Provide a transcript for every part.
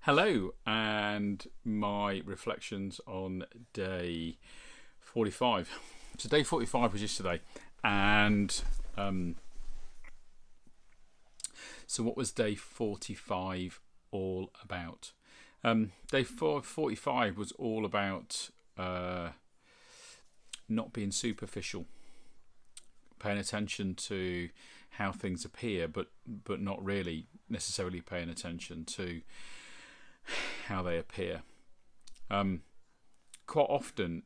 Hello, and my reflections on day 45. So, day 45 was yesterday, and so what was day 45 all about? Day 45 was all about not being superficial, paying attention to how things appear, but not really necessarily paying attention to how they appear. Quite often,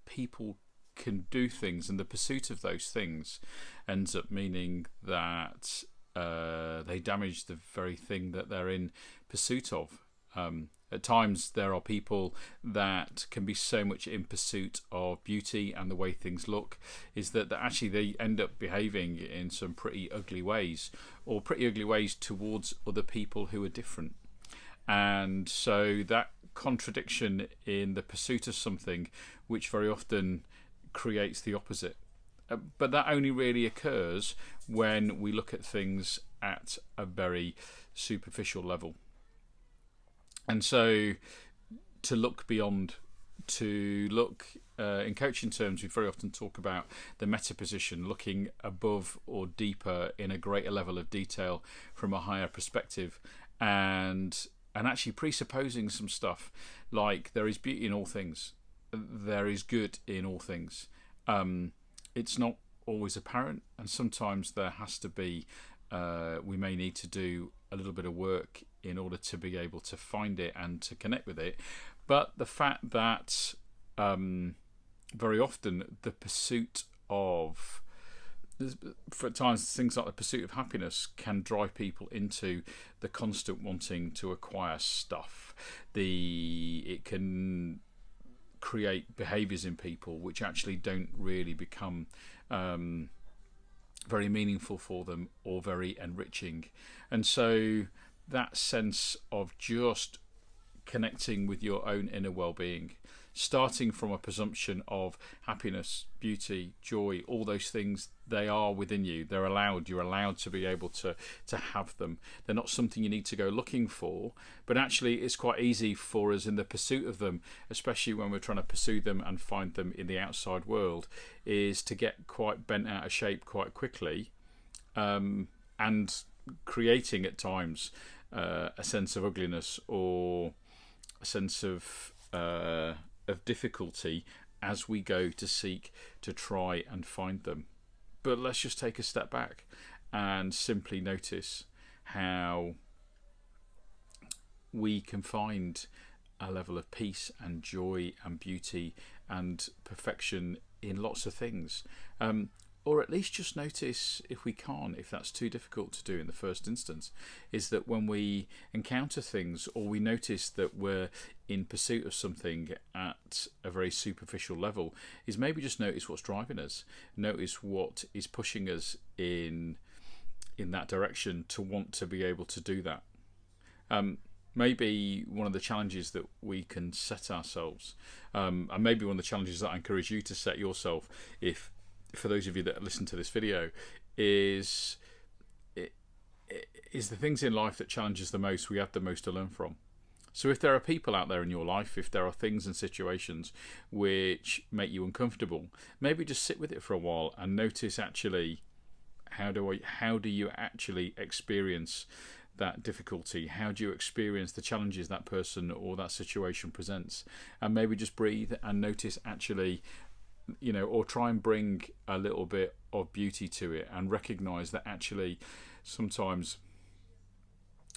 people can do things, and the pursuit of those things ends up meaning that they damage the very thing that they're in pursuit of. At times, there are people that can be so much in pursuit of beauty and the way things look, is that actually they end up behaving in some pretty ugly ways, or pretty ugly ways towards other people who are different. And so that contradiction in the pursuit of something, which very often creates the opposite. But that only really occurs when we look at things at a very superficial level. And so to look beyond, to look in coaching terms, we very often talk about the meta position, looking above or deeper in a greater level of detail from a higher perspective, and actually presupposing some stuff like there is beauty in all things, there is good in all things. It's not always apparent, and sometimes there has to be, we may need to do a little bit of work in order to be able to find it and to connect with it. But the fact that very often the pursuit of, for times, things like the pursuit of happiness can drive people into the constant wanting to acquire stuff. It can create behaviours in people which actually don't really become very meaningful for them or very enriching. And so that sense of just connecting with your own inner well-being, starting from a presumption of happiness, beauty, joy, all those things, they are within you. They're allowed. You're allowed to be able to have them. They're not something you need to go looking for, but actually it's quite easy for us in the pursuit of them, especially when we're trying to pursue them and find them in the outside world, is to get quite bent out of shape quite quickly, and creating at times a sense of ugliness or a sense of difficulty as we go to seek to try and find them. But let's just take a step back and simply notice how we can find a level of peace and joy and beauty and perfection in lots of things. Or at least just notice, if we can't, if that's too difficult to do in the first instance, is that when we encounter things or we notice that we're in pursuit of something at a very superficial level, is maybe just notice what's driving us, notice what is pushing us in that direction to want to be able to do that. Maybe one of the challenges that we can set ourselves, and maybe one of the challenges that I encourage you to set yourself, if for those of you that listen to this video, is the things in life that challenges the most, we have the most to learn from. So if there are people out there in your life, if there are things and situations which make you uncomfortable, maybe just sit with it for a while and notice actually how do you actually experience that difficulty? How do you experience the challenges that person or that situation presents? And maybe just breathe and notice actually, or try and bring a little bit of beauty to it, and recognize that actually sometimes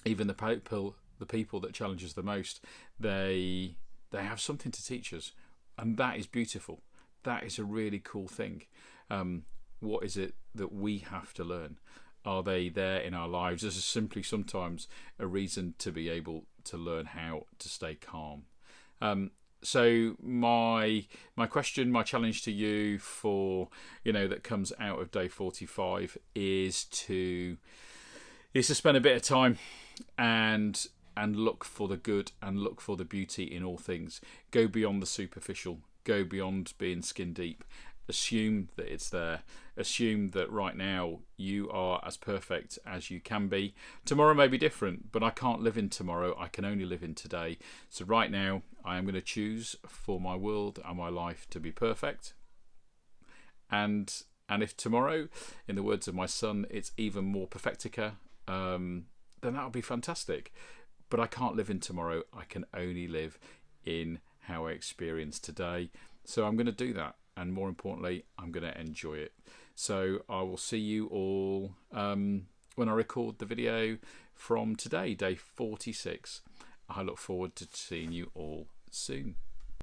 even the people that challenge us the most, they have something to teach us, and that is beautiful. That is a really cool thing. What is it that we have to learn? Are they there in our lives as simply sometimes a reason to be able to learn how to stay calm? So my question, my challenge to you for, that comes out of day 45 is to spend a bit of time and look for the good and look for the beauty in all things. Go beyond the superficial. Go beyond being skin deep. assume that it's there. Assume that right now you are as perfect as you can be. Tomorrow may be different, but I can't live in tomorrow. I can only live in today. So right now, I am going to choose for my world and my life to be perfect. And if tomorrow, in the words of my son, it's even more perfectica, then that would be fantastic. But I can't live in tomorrow. I can only live in how I experience today. So I'm going to do that. And more importantly, I'm going to enjoy it. So I will see you all when I record the video from today, day 46. I look forward to seeing you all soon.